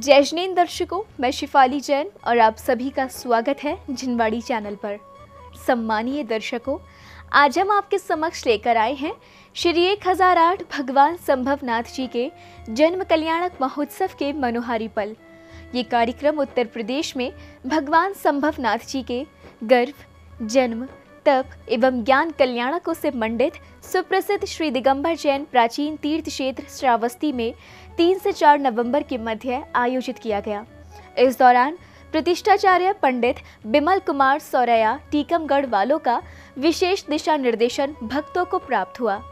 जय जिनेंद्र दर्शकों, मैं शिफाली जैन और आप सभी का स्वागत है जिनवाड़ी चैनल पर। सम्मानीय दर्शकों, आज हम आपके समक्ष लेकर आए हैं श्री 1008 भगवान संभवनाथ जी के जन्म कल्याणक महोत्सव के मनोहारी पल। ये कार्यक्रम उत्तर प्रदेश में भगवान संभवनाथ जी के गर्भ, जन्म, तप एवं ज्ञान कल्याणकों से मंडित सुप्रसिद्ध श्री दिगंबर जैन प्राचीन तीर्थ क्षेत्र श्रावस्ती में 3 से 4 नवंबर के मध्य आयोजित किया गया। इस दौरान प्रतिष्ठाचार्य पंडित बिमल कुमार सौरया टीकमगढ़ वालों का विशेष दिशा निर्देशन भक्तों को प्राप्त हुआ।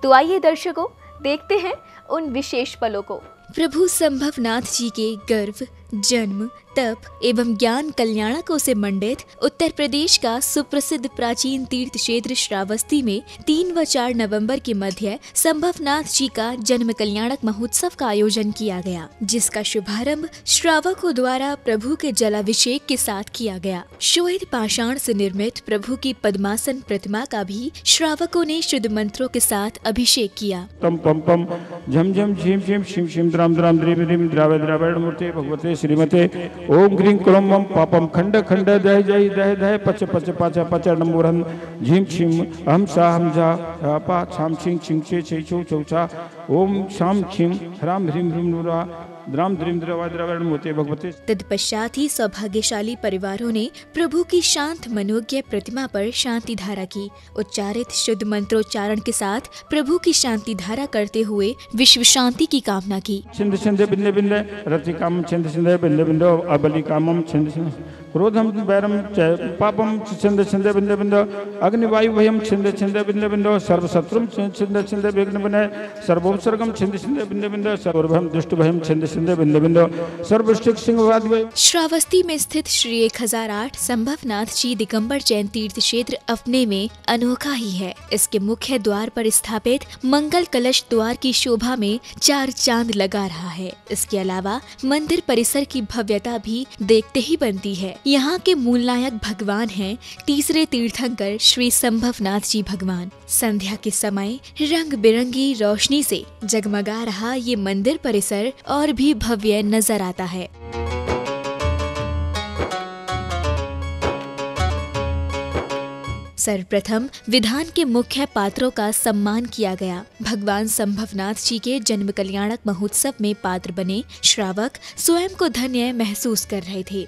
तो आइए दर्शकों, देखते हैं उन विशेष पलों को। प्रभु संभवनाथ जी के गर्भ, जन्म, तप एवं ज्ञान कल्याणकों से मंडित उत्तर प्रदेश का सुप्रसिद्ध प्राचीन तीर्थ क्षेत्र श्रावस्ती में 3 व 4 नवंबर के मध्य संभवनाथ जी का जन्म कल्याणक महोत्सव का आयोजन किया गया, जिसका शुभारंभ श्रावकों द्वारा प्रभु के जलाभिषेक के साथ किया गया। श्वेत पाषाण से निर्मित प्रभु की पद्मासन प्रतिमा का भी श्रावकों ने शुद्ध मंत्रों के साथ अभिषेक किया। तम पम पम झम झम झीम झीम शिम शिम द्राम द्राम द्रीम द्रीम द्रावे द्रावण मूर्ते भगवते श्रीमते ओम ग्रीं क्रोम मम पापम खंड खंड दह जय दह दह पच पच पाच पच नमोरन झीम छिम हम सा हम जा पा छाम छिंग छिंग छे छे छो चौचा ओम शाम छिम ह्राम ह्रीम ह्रीम नूरा द्राम द्रीम द्रवा द्रवण मूर्ते भगवते। तत्पश्चात ही सौभाग्यशाली परिवारों ने प्रभु की शांत मनोज्ञ प्रतिमा पर शांति धारा की। उच्चारित शुद्ध मंत्रोच्चारण के साथ प्रभु की शांति धारा करते हुए विश्व शांति की कामना की। छिंद छिंद बिंदे बिंदे रति काम छिंद छिंद बिंदे बिंदे अबली कामम छिंद छिंद क्रोधम बैरम पापम छिंद छिंद बिंदे बिंदे अग्निवायु भयम छिंद छिंद बिंदे बिंदे सर्व शत्रुम छिंद छिंद विघ्न बिंदे सर्वोपसर्गम छिंद छिंद बिंदे बिंदे सर्वभयम दुष्ट भयम छिंद श्रावस्ती में स्थित श्री 1008 संभवनाथ जी दिगंबर जैन तीर्थ क्षेत्र अपने में अनोखा ही है। इसके मुख्य द्वार पर स्थापित मंगल कलश द्वार की शोभा में 4 चांद लगा रहा है। इसके अलावा मंदिर परिसर की भव्यता भी देखते ही बनती है। यहाँ के मूल नायक भगवान हैं तीसरे तीर्थंकर श्री संभवनाथ जी भगवान। संध्या के समय रंग बिरंगी रोशनी से जगमगा रहा ये मंदिर परिसर और भी भव्य नजर आता है। सर्वप्रथम विधान के मुख्य पात्रों का सम्मान किया गया। भगवान संभवनाथ जी के जन्म कल्याणक महोत्सव में पात्र बने श्रावक स्वयं को धन्य महसूस कर रहे थे।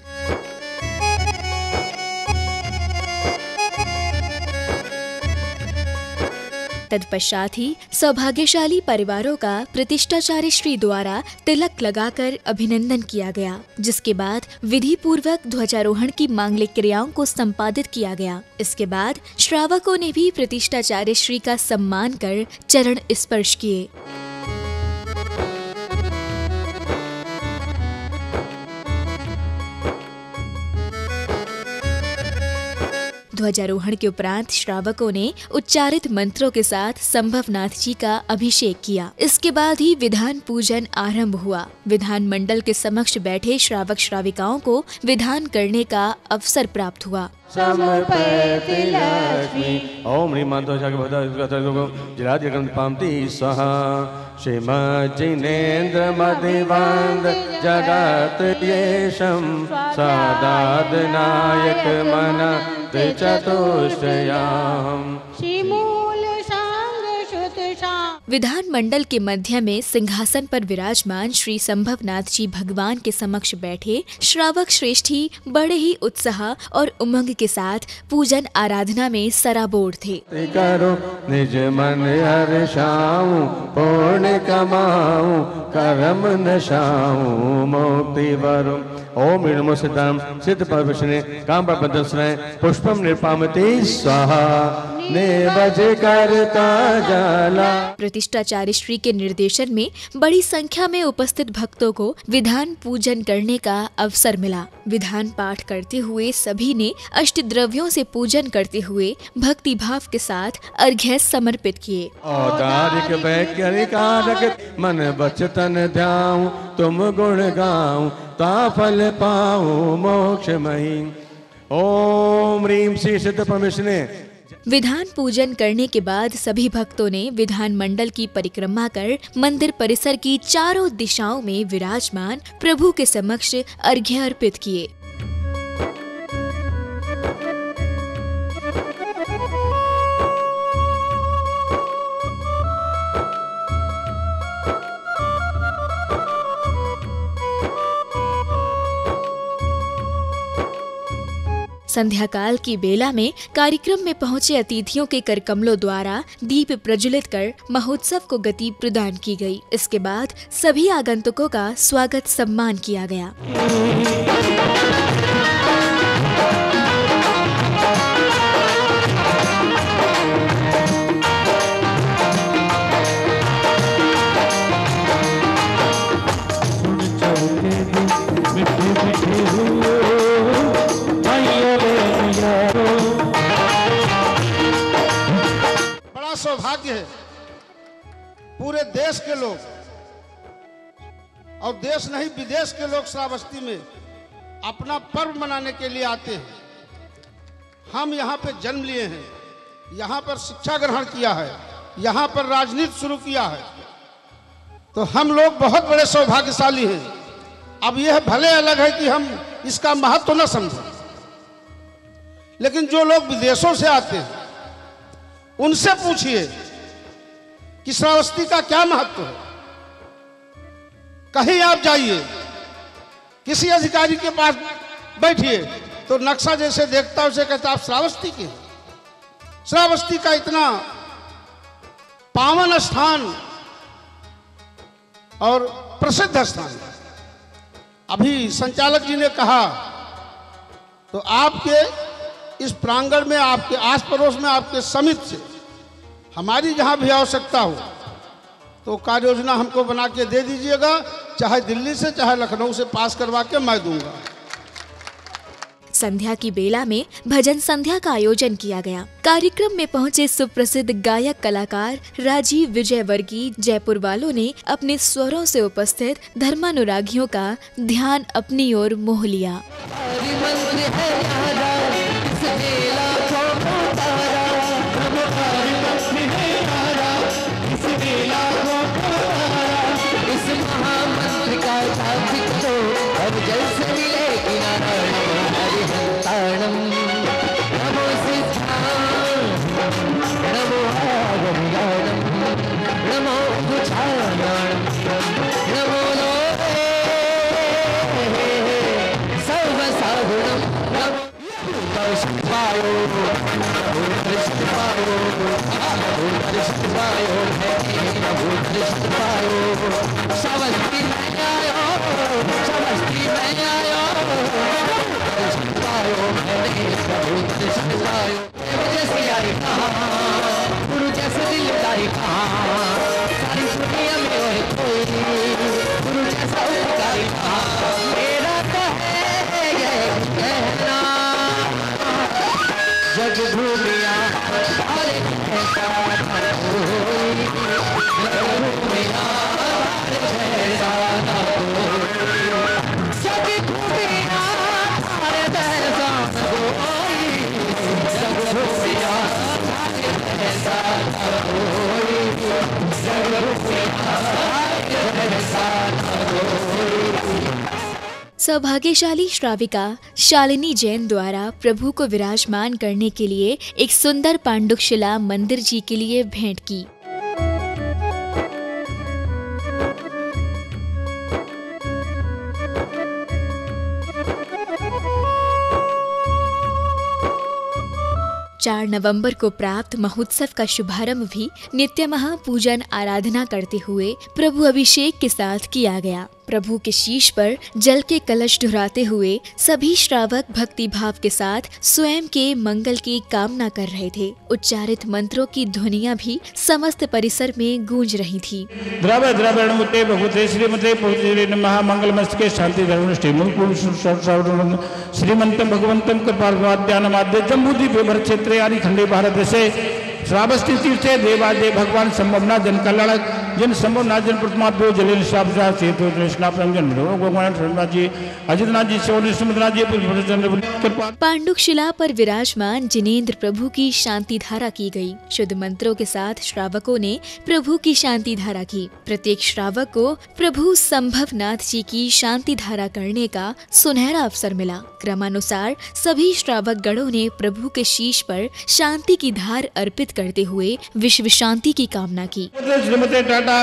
तत्पश्चात ही सौभाग्यशाली परिवारों का प्रतिष्ठाचार्य श्री द्वारा तिलक लगाकर अभिनंदन किया गया, जिसके बाद विधि पूर्वक ध्वजारोहण की मांगलिक क्रियाओं को संपादित किया गया। इसके बाद श्रावकों ने भी प्रतिष्ठाचार्य श्री का सम्मान कर चरण स्पर्श किए। ध्वजारोहण के उपरांत श्रावकों ने उच्चारित मंत्रों के साथ संभवनाथ जी का अभिषेक किया। इसके बाद ही विधान पूजन आरंभ हुआ। विधान मंडल के समक्ष बैठे श्रावक श्राविकाओं को विधान करने का अवसर प्राप्त हुआ। समर्पयति लक्ष्मी ओम ह्रीमन्तो जगत स्वाहा श्रीमज्जिनेन्द्र मदिवन्द जगत येषं सदाद नायक मना चतुष्टयाम्। विधान मंडल के मध्य में सिंहासन पर विराजमान श्री संभवनाथ जी भगवान के समक्ष बैठे श्रावक श्रेष्ठी बड़े ही उत्साह और उमंग के साथ पूजन आराधना में सराबोर थे। करो निज मन हर्षाऊं पूर्ण कमाऊं कर्म नशाऊं मुक्ति वरुं ओम नमो सिद्धाम सिद्ध परमेश्वरे काम प्रपदस्रय पुष्पम निर्पामते स्वाहा नेवज करता जाला। प्रतिष्ठाचार्य श्री के निर्देशन में बड़ी संख्या में उपस्थित भक्तों को विधान पूजन करने का अवसर मिला। विधान पाठ करते हुए सभी ने अष्ट द्रव्यों से पूजन करते हुए भक्ति भाव के साथ अर्घ्य समर्पित किए। औदारिक वैज्ञानिक मन बचतन ध्याऊं तुम गुण गाऊं ता फल पाऊं मोक्ष मही। ओम ह्रीं श्री सिद्ध परमेश्वरे विधान पूजन करने के बाद सभी भक्तों ने विधान मंडल की परिक्रमा कर मंदिर परिसर की चारों दिशाओं में विराजमान प्रभु के समक्ष अर्घ्य अर्पित किए। संध्या काल की बेला में कार्यक्रम में पहुंचे अतिथियों के करकमलों द्वारा दीप प्रज्वलित कर महोत्सव को गति प्रदान की गई। इसके बाद सभी आगंतुकों का स्वागत सम्मान किया गया। सौभाग्य है, पूरे देश के लोग और देश नहीं विदेश के लोग श्रावस्ती में अपना पर्व मनाने के लिए आते हैं। हम यहाँ पे जन्म लिए हैं, यहाँ पर शिक्षा ग्रहण किया है, यहाँ पर राजनीति शुरू किया है, तो हम लोग बहुत बड़े सौभाग्यशाली हैं। अब यह भले अलग है कि हम इसका महत्व न समझें, लेकिन जो लोग विदेशों से आते हैं उनसे पूछिए कि श्रावस्ती का क्या महत्व है। कहीं आप जाइए, किसी अधिकारी के पास बैठिए तो नक्शा जैसे देखता है उसे कहता आप श्रावस्ती के हैं। श्रावस्ती का इतना पावन स्थान और प्रसिद्ध स्थान है। अभी संचालक जी ने कहा तो आपके इस प्रांगण में, आपके आस पड़ोस में, आपके समिति से हमारी जहां भी आवश्यकता हो तो कार्य योजना हमको बना के दे दीजिएगा, चाहे दिल्ली से चाहे लखनऊ से पास करवा के मैं दूंगा। संध्या की बेला में भजन संध्या का आयोजन किया गया। कार्यक्रम में पहुंचे सुप्रसिद्ध गायक कलाकार राजीव विजयवर्गीय जयपुर वालों ने अपने स्वरों से उपस्थित धर्मानुरागियों का ध्यान अपनी ओर मोह लिया। सौभाग्यशाली श्राविका शालिनी जैन द्वारा प्रभु को विराजमान करने के लिए एक सुंदर पांडुशिला मंदिर जी के लिए भेंट की। चार नवंबर को प्राप्त महोत्सव का शुभारंभ भी नित्य महापूजन आराधना करते हुए प्रभु अभिषेक के साथ किया गया। प्रभु के शीश पर जल के कलश ढुराते हुए सभी श्रावक भक्ति भाव के साथ स्वयं के मंगल की कामना कर रहे थे। उच्चारित मंत्रों की ध्वनियां भी समस्त परिसर में गूंज रही थी। द्रव्य द्रव्यणमुते भगवते श्रीमते पहुते नमः मंगलमस्तके शांति धर्म श्रीमंतम भगवंतम कृपालवाद्यानमाद्य जम्बूद्वीपे भरक्षेत्रे आदि खंडे भारत से श्रावस्ती तीर्थे देवादेव भगवान संभवनाथ जन कल्याणक जिन संभवनाथ जन प्रतिमाभ्यो जलेन श्रावजा सेतु कृष्णापरम जन भगवान शरणनाथ जी अजितनाथ जी सेवन सुमंतनाथ जी कृपा। पांडुक शिला पर विराजमान जिनेंद्र प्रभु की शांति धारा की गई। शुद्ध मंत्रों के साथ श्रावकों ने प्रभु की शांति धारा की। प्रत्येक श्रावक को प्रभु संभवनाथ जी की शांति धारा करने का सुनहरा अवसर मिला। क्रमानुसार सभी श्रावक गणों ने प्रभु के शीश पर शांति की धार अर्पित करते हुए विश्व शांति की कामना की। श्रीमती टाटा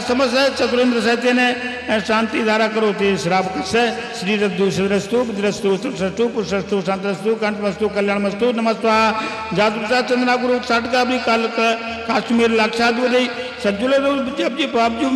समस्त चतुरेंद्र साहित्य ने शांति धारा करो थे श्रावक से श्री रद्दु सदरस्तु बुद्धिरस्तु सुरस्तु पुरुषस्तु शांतस्तु कंठमस्तु कल्याणमस्तु नमस्वा जातुसा चंद्रा गुरु साटका भी काल काश्मीर लाक्षाद्वदई सज्जुल जी पापजु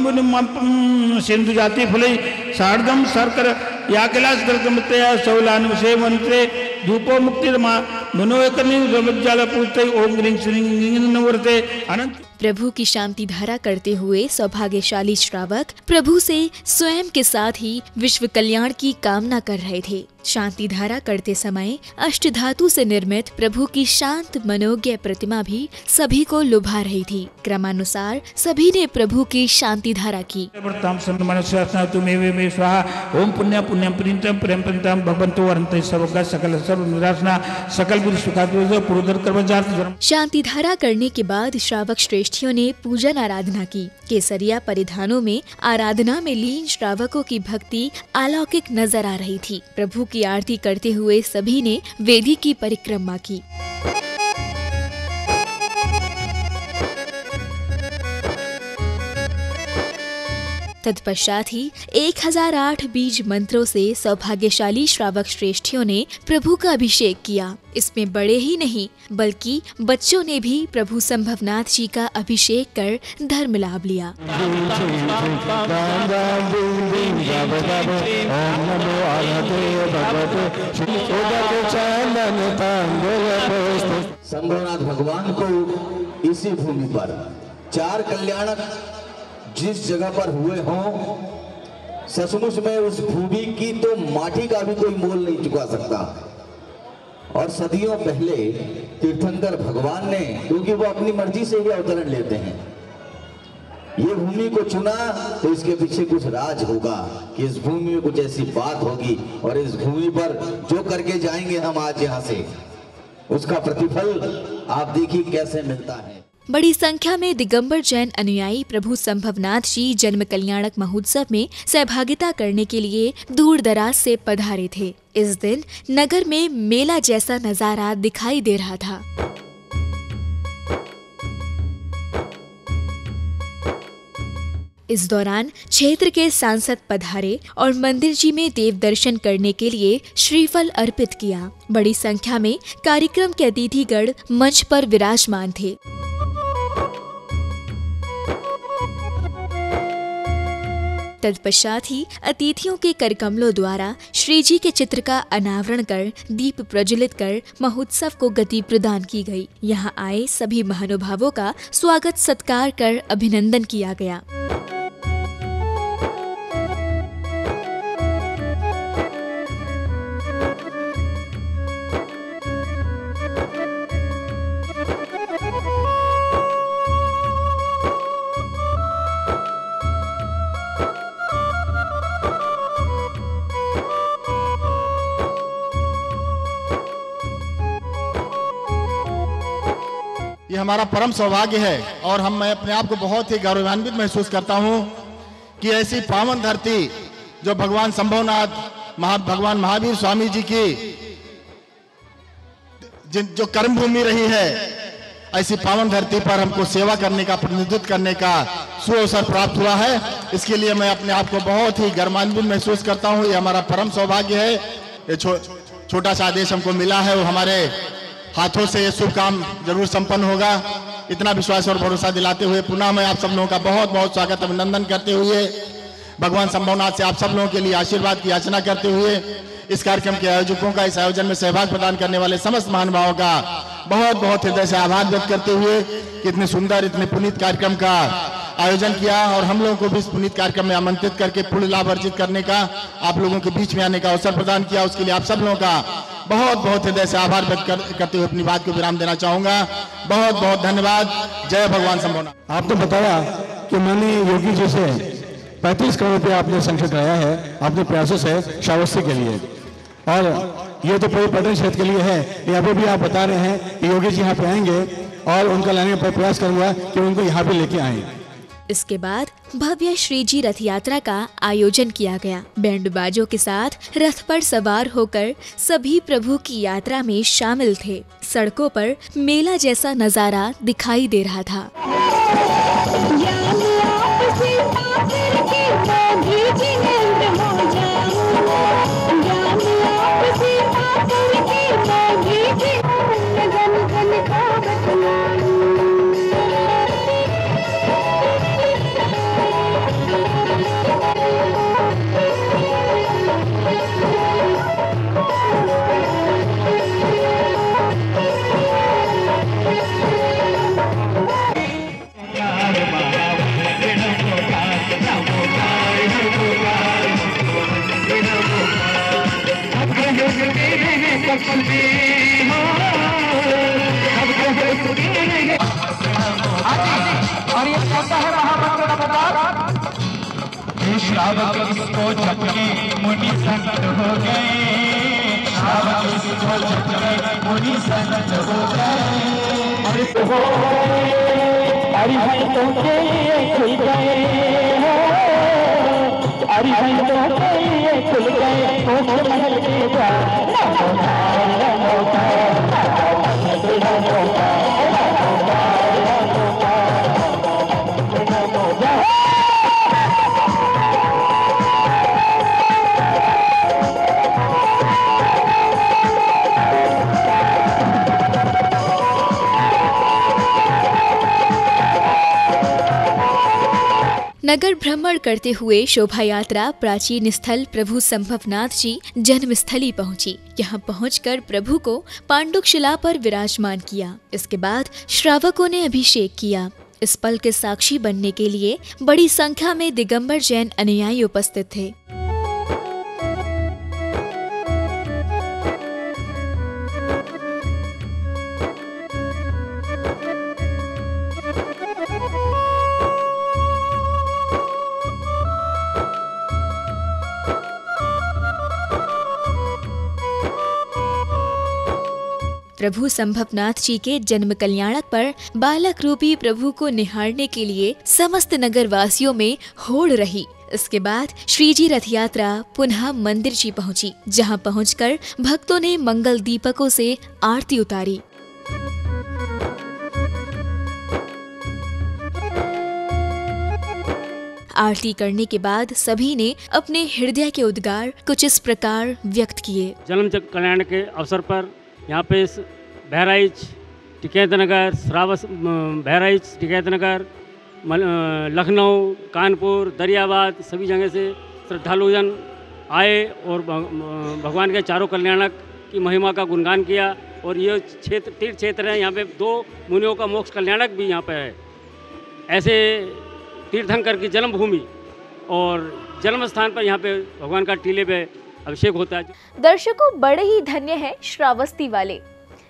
सिंधु जाति फुलई सार्धम सरकर या कैलाश करकमते सौलानुषे मंत्रे धूपो मुक्तिर्मा मनोयकर्णी रमज्जाल पूजते ओम ग्रीं श्रीं नवर्ते अनंत। प्रभु की शांति धारा करते हुए सौभाग्यशाली श्रावक प्रभु से स्वयं के साथ ही विश्व कल्याण की कामना कर रहे थे। शांति धारा करते समय अष्टधातु से निर्मित प्रभु की शांत मनोज्ञ प्रतिमा भी सभी को लुभा रही थी। क्रमानुसार सभी ने प्रभु की शांति धारा की। ओम पुण्य पुण्यम प्रीतम प्रेम प्रीतम भगवंतो वरंते सर्वगा सकल सर्व निराशना सकल बुद्धि सुखात्म पुरोदर कर्मजार्थ। शांति धारा करने के बाद श्रावक श्रेष्ठियों ने पूजन आराधना की। केसरिया परिधानों में आराधना में लीन श्रावकों की भक्ति अलौकिक नजर आ रही थी। प्रभु की आरती करते हुए सभी ने वेदी की परिक्रमा की। तत्पश्चात ही 1008 बीज मंत्रों से सौभाग्यशाली श्रावक श्रेष्ठियों ने प्रभु का अभिषेक किया। इसमें बड़े ही नहीं बल्कि बच्चों ने भी प्रभु संभवनाथ जी का अभिषेक कर धर्म लाभ लिया। संभवनाथ भगवान को इसी भूमि पर 4 कल्याणक जिस जगह पर हुए हों, सचमुच में उस भूमि की तो माटी का भी कोई मोल नहीं चुका सकता। और सदियों पहले तीर्थंकर भगवान ने, क्योंकि वो अपनी मर्जी से ही अवतरण लेते हैं, ये भूमि को चुना तो इसके पीछे कुछ राज होगा कि इस भूमि में कुछ ऐसी बात होगी और इस भूमि पर जो करके जाएंगे हम आज यहाँ से, उसका प्रतिफल आप देखिए कैसे मिलता है। बड़ी संख्या में दिगंबर जैन अनुयायी प्रभु संभवनाथ जी जन्म कल्याणक महोत्सव में सहभागिता करने के लिए दूर दराज से पधारे थे। इस दिन नगर में मेला जैसा नजारा दिखाई दे रहा था। इस दौरान क्षेत्र के सांसद पधारे और मंदिर जी में देव दर्शन करने के लिए श्रीफल अर्पित किया। बड़ी संख्या में कार्यक्रम के अतिथिगण मंच पर विराजमान थे। तत्पश्चात ही अतिथियों के करकमलों द्वारा श्री जी के चित्र का अनावरण कर दीप प्रज्वलित कर महोत्सव को गति प्रदान की गई। यहां आए सभी महानुभावों का स्वागत सत्कार कर अभिनंदन किया गया। ये हमारा परम सौभाग्य है और मैं अपने आप को बहुत ही गौरवान्वित महसूस करता हूँ कि ऐसी पावन धरती जो भगवान संभवनाथ भगवान महावीर स्वामी जी की जो कर्म भूमि रही है, ऐसी पावन धरती पर हमको सेवा करने का, प्रतिनिधित्व करने का सुअवसर प्राप्त हुआ है। इसके लिए मैं अपने आप को बहुत ही गर्वान्वित महसूस करता हूँ। ये हमारा परम सौभाग्य है। ये छोटा सा आदेश हमको मिला है, वो हमारे हाथों से ये शुभ काम जरूर संपन्न होगा। इतना विश्वास और भरोसा दिलाते हुए पुनः मैं आप सब लोगों का बहुत बहुत स्वागत अभिनंदन करते हुए भगवान संभवनाथ से आप सब लोगों के लिए आशीर्वाद की याचना करते हुए इस कार्यक्रम के आयोजकों का, इस आयोजन में सहभाग प्रदान करने वाले समस्त महानुभावों का बहुत बहुत हृदय से आभार व्यक्त करते हुए कि इतने सुंदर, इतने पुनीत कार्यक्रम का आयोजन किया और हम लोगों को भी इस पुनीत कार्यक्रम में आमंत्रित करके पूर्ण लाभ अर्जित करने का, आप लोगों के बीच में आने का अवसर प्रदान किया। उसके लिए आप सब लोगों का बहुत बहुत हृदय से आभार व्यक्त करते हुए अपनी बात को विराम देना चाहूंगा। बहुत बहुत धन्यवाद। जय भगवान शंभुनाथ। आपने बताया कि माननीय योगी जी से 35 करोड़ रुपया आपने संशय कराया है अपने प्रयासों से श्रावस्ती के लिए, और ये तो पूरे पर्यटन क्षेत्र के लिए है। यहाँ पे भी आप बता रहे हैं कि योगी जी यहाँ पे आएंगे और उनका लाने का प्रयास करूंगा कि उनको यहाँ पे लेके आए। इसके बाद भव्य श्रीजी रथ यात्रा का आयोजन किया गया। बैंड बाजों के साथ रथ पर सवार होकर सभी प्रभु की यात्रा में शामिल थे। सड़कों पर मेला जैसा नजारा दिखाई दे रहा था। और ये कहता है महाभक्त का प्रताप, श्रावक इसको जपके मुनि संत हो गए, श्रावक इसको जपके मुनि संत हो गए। अरे भाई तो खुल गए, अरे भाई तो खुल गए, महल के नगर भ्रमण करते हुए शोभा यात्रा प्राचीन स्थल प्रभु संभवनाथ जी जन्मस्थली पहुंची। यहां पहुंचकर प्रभु को पांडुक शिला पर विराजमान किया। इसके बाद श्रावकों ने अभिषेक किया। इस पल के साक्षी बनने के लिए बड़ी संख्या में दिगंबर जैन अनुयायी उपस्थित थे। प्रभु संभवनाथ जी के जन्म कल्याणक पर बालक रूपी प्रभु को निहारने के लिए समस्त नगर वासियों में होड़ रही। इसके बाद श्रीजी रथ यात्रा पुनः मंदिर जी पहुंची, जहां पहुंचकर भक्तों ने मंगल दीपकों से आरती उतारी। आरती करने के बाद सभी ने अपने हृदय के उद्गार कुछ इस प्रकार व्यक्त किए। जन्म कल्याण के अवसर पर यहाँ पे बहराइच, टिकैत नगर, बहराइच, टिकैत नगर, लखनऊ, कानपुर, दरियाबाद सभी जगह से श्रद्धालुजन आए और भगवान के चारों कल्याणक की महिमा का गुणगान किया। और ये क्षेत्र तीर्थ क्षेत्र है, यहाँ पे 2 मुनियों का मोक्ष कल्याणक भी यहाँ पे है। ऐसे तीर्थंकर की जन्मभूमि और जन्म स्थान पर यहाँ पे भगवान का टीले पे अभिषेक होता है। दर्शकों, बड़े ही धन्य हैं श्रावस्ती वाले,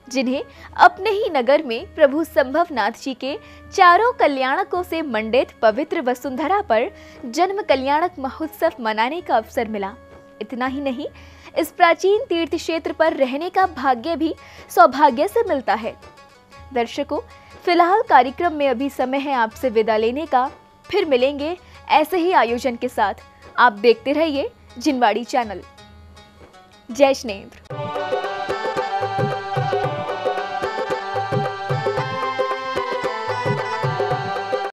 जिन्हें अपने ही नगर में प्रभु संभवनाथ जी के चारों कल्याणकों से मंडित पवित्र वसुंधरा पर जन्म कल्याणक महोत्सव मनाने का अवसर मिला। इतना ही नहीं, इस प्राचीन तीर्थ क्षेत्र पर रहने का भाग्य भी सौभाग्य से मिलता है। दर्शकों, फिलहाल कार्यक्रम में अभी समय है आपसे विदा लेने का। फिर मिलेंगे ऐसे ही आयोजन के साथ। आप देखते रहिए जिनवाड़ी चैनल। जय श्नेन्द्र।